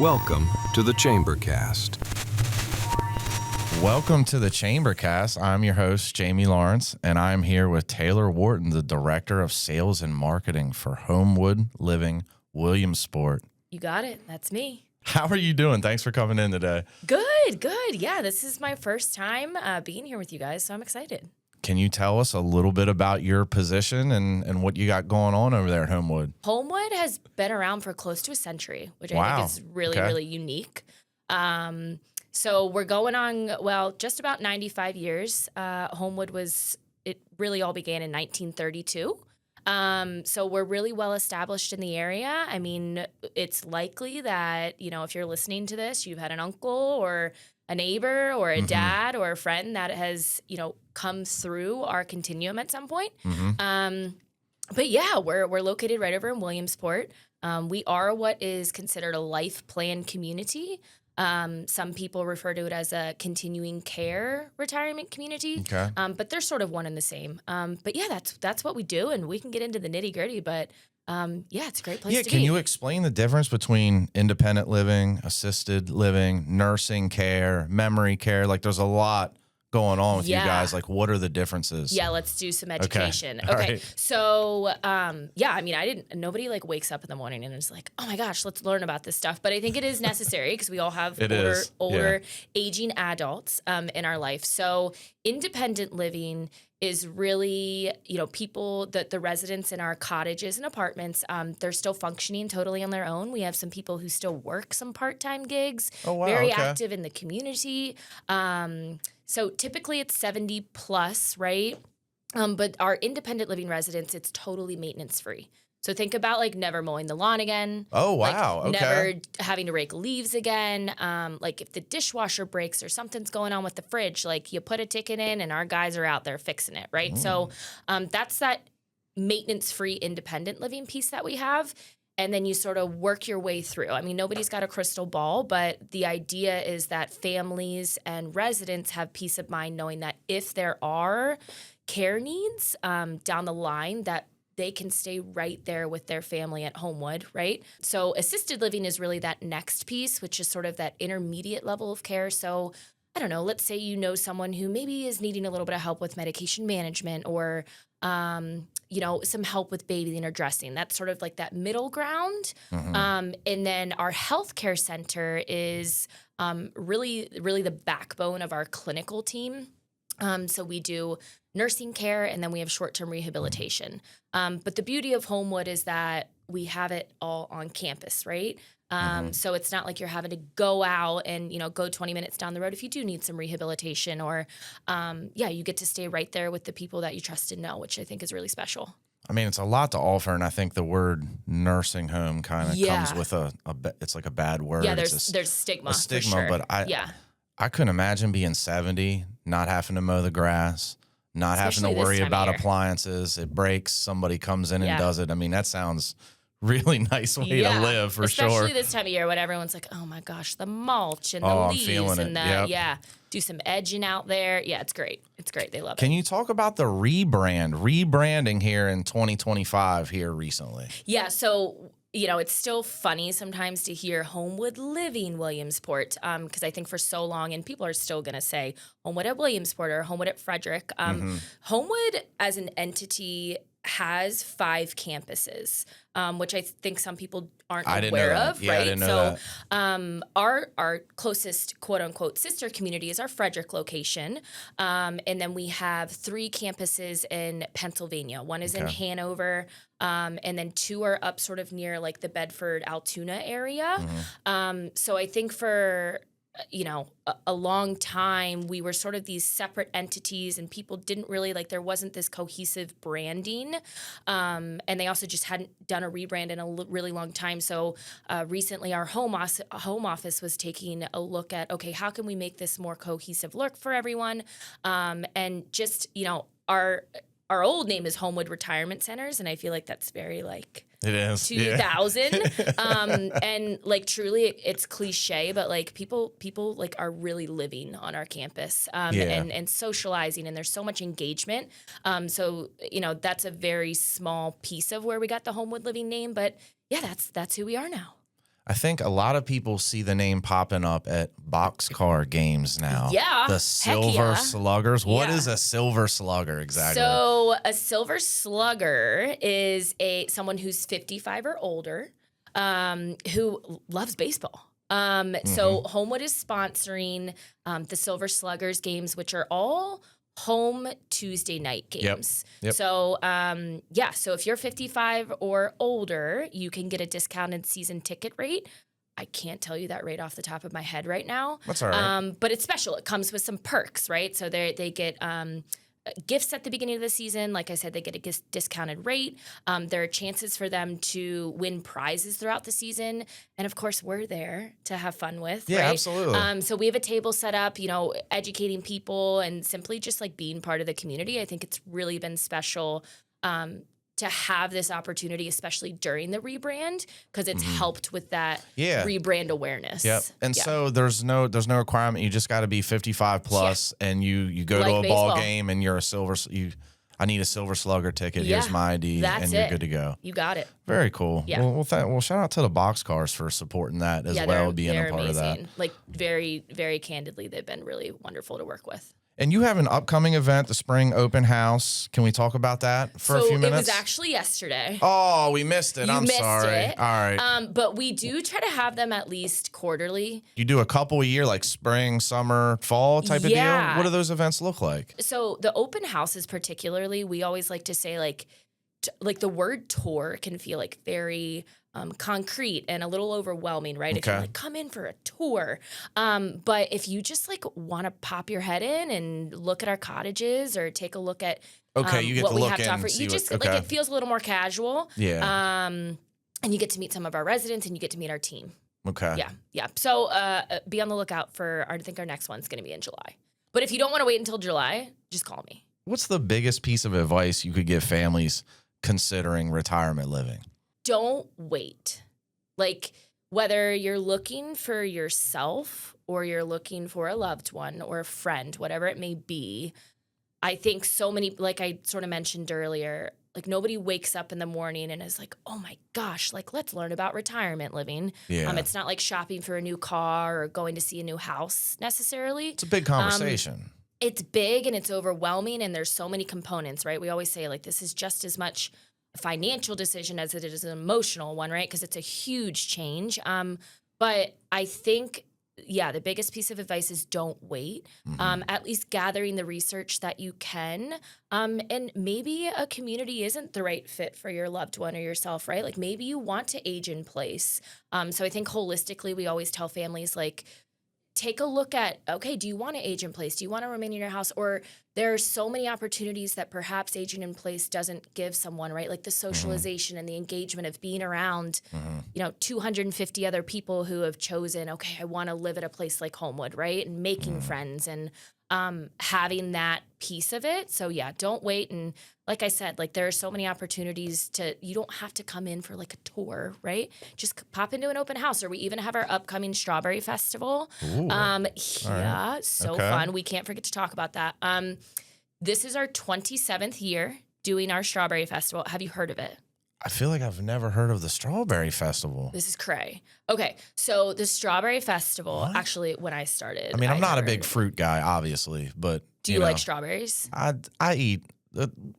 Welcome to the Chambercast. Welcome to the Chambercast. I'm your host, Jamie Lawrence, and I'm here with Taylor Wharton, the Director of Sales and Marketing for Homewood Living Williamsport. You got it. That's me. How are you doing? Thanks for coming in today. Good. Yeah, this is my first time being here with you guys, so I'm excited. Can you tell us a little bit about your position and what you got going on over there at Homewood? Homewood has been around for close to a century, which I think is really unique. So we're going on, just about 95 years. Homewood it really all began in 1932. So we're really well established in the area. I mean, it's likely that, if you're listening to this, you've had an uncle or a neighbor or a dad or a friend that has, come through our continuum at some point. But yeah, we're located right over in Williamsport. We are what is considered a life plan community. Some people refer to it as a continuing care retirement community, but they're sort of one and the same. But yeah, that's what we do, and we can get into the nitty gritty. But it's a great place to be. Can you explain the difference between independent living, assisted living, nursing care, memory care? Like, there's a lot going on with you guys. Like, what are the differences? Yeah, let's do some education. Okay. Right. So, nobody like wakes up in the morning and is like, oh my gosh, let's learn about this stuff. But I think it is necessary because we all have older aging adults in our life. So independent living is really, people, the residents in our cottages and apartments, they're still functioning totally on their own. We have some people who still work some part-time gigs, very active in the community. So typically it's 70 plus, right? But our independent living residents, it's totally maintenance free. So think about like never mowing the lawn again. Oh, wow. Never having to rake leaves again. Like if the dishwasher breaks or something's going on with the fridge, like you put a ticket in and our guys are out there fixing it, right? So that's that maintenance free independent living piece that we have. And then you sort of work your way through. I mean, nobody's got a crystal ball, but the idea is that families and residents have peace of mind knowing that if there are care needs down the line, that they can stay right there with their family at Homewood, right? So assisted living is really that next piece, which is sort of that intermediate level of care. So I don't know, let's say you know someone who maybe is needing a little bit of help with medication management or some help with bathing or dressing. That's sort of like that middle ground. And then our healthcare center is really the backbone of our clinical team. So we do nursing care and then we have short-term rehabilitation. But the beauty of Homewood is that we have it all on campus, right? So it's not like you're having to go out and, go 20 minutes down the road if you do need some rehabilitation or, you get to stay right there with the people that you trust and know, which I think is really special. I mean, it's a lot to offer, and I think the word nursing home kind of comes with it's like a bad word. Yeah, there's stigma. A stigma, for sure. but I couldn't imagine being 70, not having to mow the grass, not Especially having to worry about year. Appliances. It breaks, somebody comes in and does it. I mean, that sounds really nice way to live for sure. Especially this time of year when everyone's like, oh my gosh, the mulch and the leaves and do some edging out there. Yeah, it's great. It's great. They love it. Can you talk about the rebranding here in 2025 here recently? Yeah, so it's still funny sometimes to hear Homewood Living Williamsport because I think for so long, and people are still going to say Homewood at Williamsport or Homewood at Frederick. Homewood as an entity has 5 campuses, which I think some people aren't aware of, right? I didn't know that. Our closest quote unquote sister community is our Frederick location. And then we have 3 campuses in Pennsylvania. One is in Hanover, and then 2 are up sort of near like the Bedford, Altoona area. So I think for a long time, we were sort of these separate entities and people didn't really there wasn't this cohesive branding. And they also just hadn't done a rebrand in a really long time. So recently our home office was taking a look at, okay, how can we make this more cohesive look for everyone? And just, our old name is Homewood Retirement Centers. And I feel like that's very it is 2000. And truly it's cliche, but people are really living on our campus and socializing, and there's so much engagement. So that's a very small piece of where we got the Homewood Living name, but yeah, that's who we are now. I think a lot of people see the name popping up at boxcar games now. Yeah. The Heck Silver yeah. Sluggers. What Yeah. is a Silver Slugger exactly? So a Silver Slugger is someone who's 55 or older, who loves baseball. So Homewood is sponsoring the Silver Sluggers games, which are all home Tuesday night games. Yep. So, so if you're 55 or older, you can get a discounted season ticket rate. I can't tell you that rate off the top of my head right now. That's all right. But it's special. It comes with some perks, right? So they get gifts at the beginning of the season. Like I said, they get a discounted rate. There are chances for them to win prizes throughout the season. And of course, we're there to have fun with. Yeah, right? absolutely. So we have a table set up, educating people and simply just like being part of the community. I think it's really been special to have this opportunity, especially during the rebrand, because it's helped with that rebrand awareness. Yep. And so there's no requirement. You just got to be 55 plus, and you go to a ball game, and you're I need a Silver Slugger ticket. Here's my ID, and you're good to go. You got it. Very cool. Yeah. Well, shout out to the Boxcars for supporting that as well, being a part of that. Like very, very candidly, they've been really wonderful to work with. And you have an upcoming event, the Spring Open House. Can we talk about that for a few minutes? It was actually yesterday. Oh, we missed it. I'm sorry. It. All right. But we do try to have them at least quarterly. You do a couple a year, like spring, summer, fall type of deal? What do those events look like? So the open houses particularly, we always like to say like the word tour can feel like very concrete and a little overwhelming, right? If you're like, come in for a tour. But if you just like want to pop your head in and look at our cottages or take a look at you get what to we look have to offer, you just like it feels a little more casual. Yeah. And you get to meet some of our residents and you get to meet our team. Okay. Yeah. So be on the lookout for I think our next one's going to be in July. But if you don't want to wait until July, just call me. What's the biggest piece of advice you could give families considering retirement living? Don't wait. Like whether you're looking for yourself or you're looking for a loved one or a friend, whatever it may be, I think so many, like I sort of mentioned earlier, like nobody wakes up in the morning and is like, oh my gosh, like let's learn about retirement living. Yeah. It's not like shopping for a new car or going to see a new house necessarily. It's a big conversation. It's big and it's overwhelming and there's so many components, right? We always say like this is just as much a financial decision as it is an emotional one, right? Because it's a huge change. But I think, the biggest piece of advice is don't wait. At least gathering the research that you can. And maybe a community isn't the right fit for your loved one or yourself, right? Like maybe you want to age in place. So I think holistically, we always tell families like, take a look at, okay, do you want to age in place? Do you want to remain in your house? Or there are so many opportunities that perhaps aging in place doesn't give someone, right? Like the socialization and the engagement of being around, 250 other people who have chosen, okay, I want to live at a place like Homewood, right? And making friends and having that piece of it. So don't wait. And like I said, like there are so many opportunities you don't have to come in for like a tour, right? Just pop into an open house, or we even have our upcoming Strawberry Festival. Ooh. Fun. We can't forget to talk about that. This is our 27th year doing our Strawberry Festival. Have you heard of it? I feel like I've never heard of the Strawberry Festival. This is cray. Okay, so the Strawberry Festival, actually, when I started... I mean, I'm not a big fruit guy, obviously, but... Do you like strawberries? I eat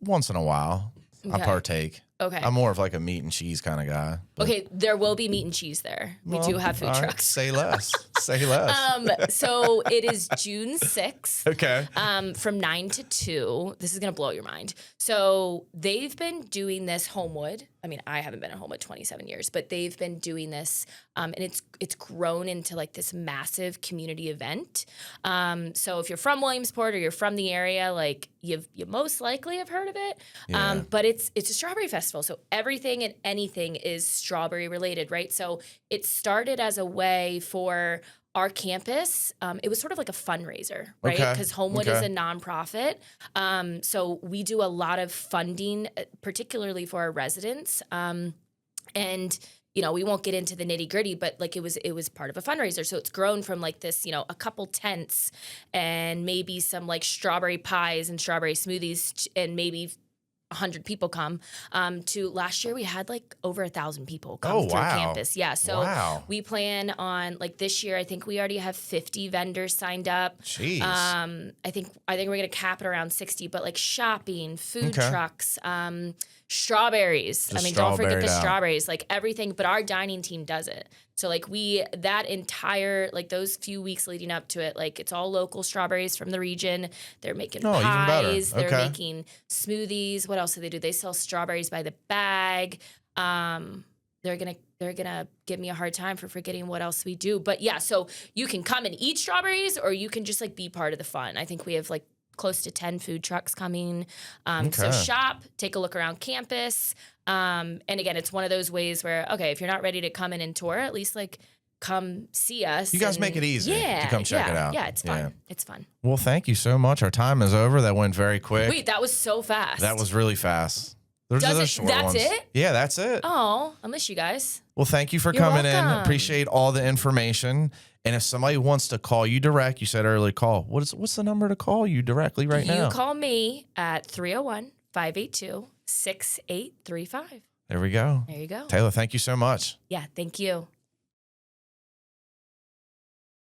once in a while. I partake. Okay. I'm more of like a meat and cheese kind of guy. Okay, there will be meat and cheese there. We do have food trucks. Say less. Say less. So it is June 6th. Okay. From 9 to 2. This is going to blow your mind. So they've been doing this Homewood. I mean, I haven't been at Homewood 27 years, but they've been doing this, and it's grown into like this massive community event. So if you're from Williamsport or you're from the area, like you most likely have heard of it. Yeah. But it's a strawberry festival, so everything and anything is strawberry related, right? So it started as a way for our campus. It was sort of like a fundraiser, right? Because Homewood is a nonprofit. So we do a lot of funding, particularly for our residents. And we won't get into the nitty gritty, but like it was part of a fundraiser. So it's grown from like this, a couple tents and maybe some like strawberry pies and strawberry smoothies and maybe 100 people come, to last year we had like over 1,000 people come through campus. Yeah. So we plan on, like, this year, I think we already have 50 vendors signed up. Jeez. I think we're going to cap it around 60, but like shopping, food trucks, strawberries. Don't forget the strawberries, like everything, but our dining team does it. So like that entire, like those few weeks leading up to it, like it's all local strawberries from the region. They're making pies. They're making smoothies. What else do? They sell strawberries by the bag. They're gonna give me a hard time for forgetting what else we do. But yeah, so you can come and eat strawberries, or you can just like be part of the fun. I think we have like close to 10 food trucks coming. So shop, take a look around campus. And again, it's one of those ways where, okay, if you're not ready to come in and tour, at least like come see us. You guys make it easy to come check it out. Yeah, it's fun. It's fun. Well, thank you so much. Our time is over. That went very quick. Wait, that was so fast. That was really fast. That's it? Yeah, that's it. Oh, I miss you guys. Well, thank you for coming in. Appreciate all the information. And if somebody wants to call you direct, you said earlier, what's the number to call you directly now? You call me at 301-582-6835. There we go. There you go. Taylor, thank you so much. Yeah, thank you.